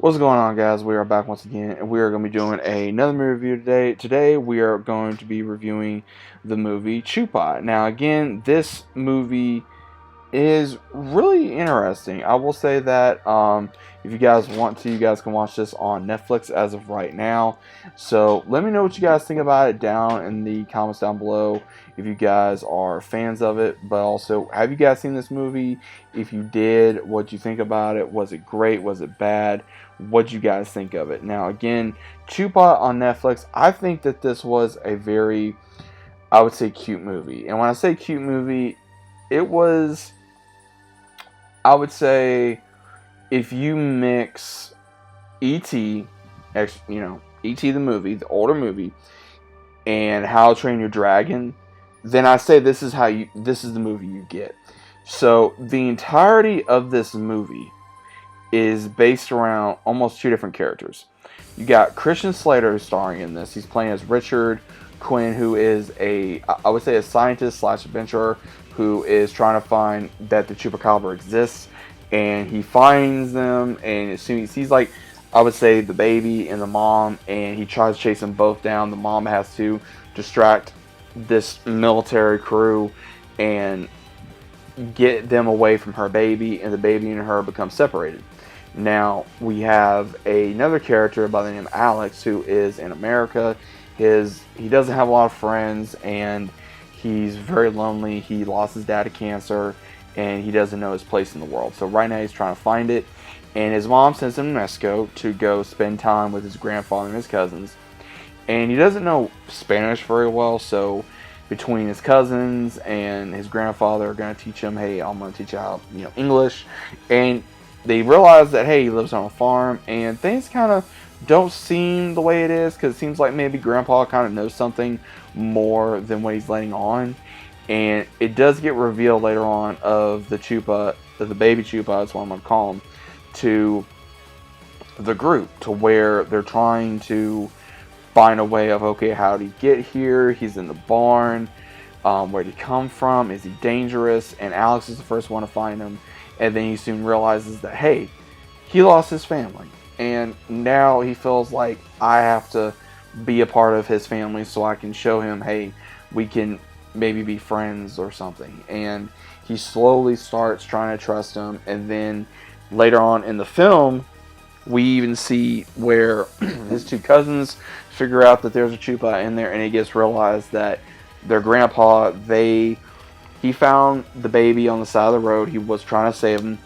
What's going on, guys? We are back once again, and we are going to be doing another movie review today. Today, we are going to be reviewing the movie Chupa. Now, again, this movie is really interesting. I will say that if you guys want to, you guys can watch this on Netflix as of right now. So let me know what you guys think about it down in the comments down below. If you guys are fans of it, but also have you guys seen this movie? If you did, what you think about it? Was it great? Was it bad? What you guys think of it? Now, again, Chupa on Netflix. I think that this was a very, I would say, cute movie. And when I say cute movie, it was, I would say, if you mix E.T., E.T. the movie, the older movie, and How to Train Your Dragon, then I say this is the movie you get. So the entirety of this movie is based around almost two different characters. You got Christian Slater starring in this. He's playing as Richard Quinn, who is I would say a scientist slash adventurer who is trying to find that the Chupacabra exists, and he finds them, and as soon as he's like, I would say the baby and the mom, and he tries to chase them both down. The mom has to distract this military crew and get them away from her baby, and the baby and her become separated. Now we have another character by the name of Alex, who is in America. He doesn't have a lot of friends, and he's very lonely. He lost his dad to cancer, and he doesn't know his place in the world. So right now he's trying to find it, and his mom sends him to Mexico to go spend time with his grandfather and his cousins. And he doesn't know Spanish very well, so between his cousins and his grandfather are going to teach him, hey, I'm going to teach you how, English. And they realize that, hey, he lives on a farm, and things kind of don't seem the way it is, because it seems like maybe Grandpa kind of knows something more than what he's letting on. And it does get revealed later on of the Chupa, the baby Chupa, that's what I'm going to call him, to the group, to where they're trying to find a way of, okay, how did he get here? He's in the barn. Where did he come from? Is he dangerous? And Alex is the first one to find him. And then he soon realizes that, hey, he lost his family. And now he feels like I have to be a part of his family so I can show him, hey, we can maybe be friends or something. And he slowly starts trying to trust him. And then later on in the film, we even see where his two cousins figure out that there's a Chupa in there, and it gets realized that their grandpa, he found the baby on the side of the road. He was trying to save him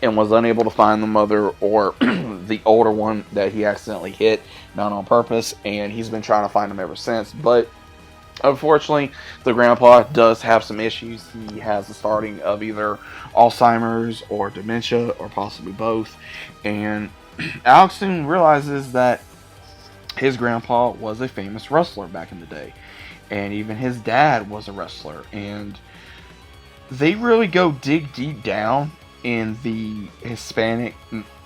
and was unable to find the mother, or the older one that he accidentally hit, not on purpose, and he's been trying to find him ever since. But unfortunately, the grandpa does have some issues. He has the starting of either Alzheimer's or dementia, or possibly both. And Alex soon realizes that his grandpa was a famous wrestler back in the day. And even his dad was a wrestler. And they really go dig deep down in the Hispanic,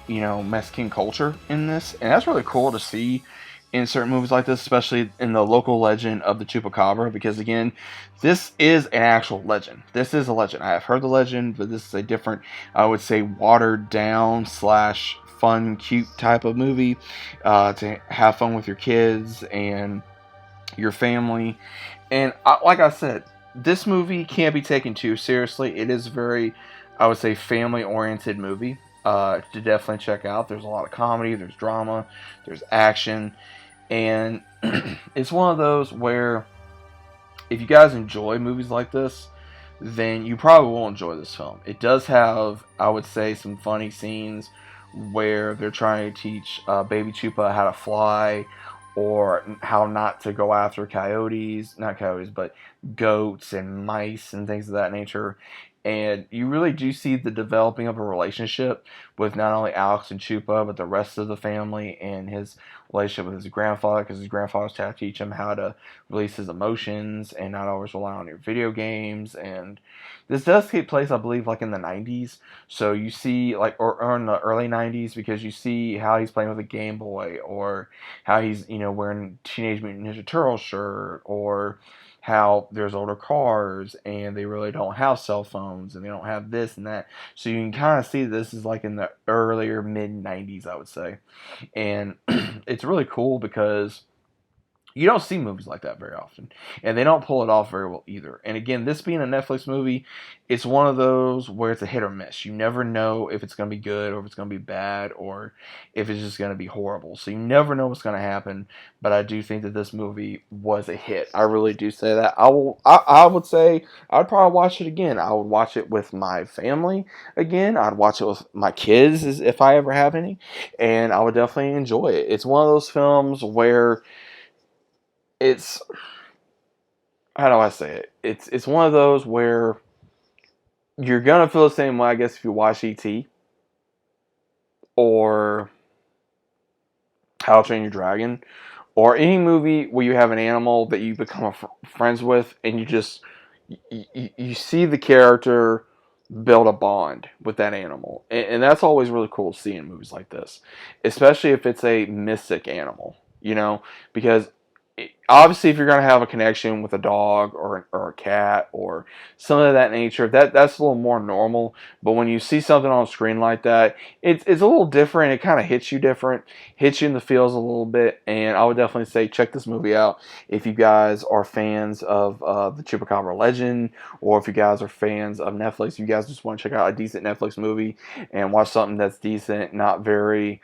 Mexican culture in this. And that's really cool to see in certain movies like this, especially in the local legend of the Chupacabra, because again, this is an actual legend. This is a legend. I have heard the legend, but this is a different, I would say, watered down slash fun, cute type of movie to have fun with your kids and your family. And like I said, this movie can't be taken too seriously. It is very, I would say, family-oriented movie to definitely check out. There's a lot of comedy, there's drama, there's action. And it's one of those where if you guys enjoy movies like this, then you probably will enjoy this film. It does have, I would say, some funny scenes where they're trying to teach baby Chupa how to fly, or how not to go after not coyotes, but goats and mice and things of that nature. And you really do see the developing of a relationship with not only Alex and Chupa, but the rest of the family, and his relationship with his grandfather, because his grandfather's trying to teach him how to release his emotions and not always rely on your video games. And this does take place, I believe, like in the 90s. So you see, like, or in the early 90s, because you see how he's playing with a Game Boy, or how he's, wearing Teenage Mutant Ninja Turtle shirt, or how there's older cars and they really don't have cell phones and they don't have this and that. So you can kind of see this is like in the earlier mid 90s, I would say. And it's really cool because you don't see movies like that very often, and they don't pull it off very well either. And again, this being a Netflix movie, it's one of those where it's a hit or miss. You never know if it's going to be good or if it's going to be bad or if it's just going to be horrible. So you never know what's going to happen. But I do think that this movie was a hit. I really do say that. I would say I'd probably watch it again. I would watch it with my family again. I'd watch it with my kids if I ever have any, and I would definitely enjoy it. It's one of those films where it's, how do I say it? It's one of those where you're gonna feel the same way, I guess, if you watch ET or How to Train Your Dragon or any movie where you have an animal that you become friends with, and you see the character build a bond with that animal, and that's always really cool to see in movies like this, especially if it's a mystic animal, because obviously if you're going to have a connection with a dog or a cat or something of that nature, that's a little more normal. But when you see something on screen like that, it's a little different. It kind of hits you different, hits you in the feels a little bit. And I would definitely say check this movie out if you guys are fans of the Chupacabra legend, or if you guys are fans of Netflix. You guys just want to check out a decent Netflix movie and watch something that's decent, not very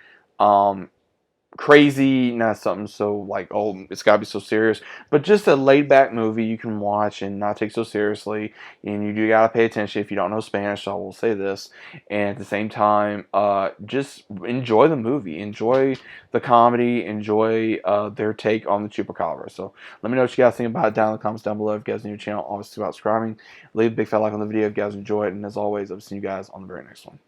crazy, not something so like, oh, it's got to be so serious, but just a laid back movie you can watch and not take so seriously. And you do got to pay attention if you don't know Spanish, so I will say this. And at the same time, just enjoy the movie, enjoy the comedy, enjoy their take on the Chupacabra. So let me know what you guys think about it down in the comments down below. If you guys are new to the channel, obviously about subscribing, leave a big fat like on the video if you guys enjoy it, and as always, I'll see you guys on the very next one.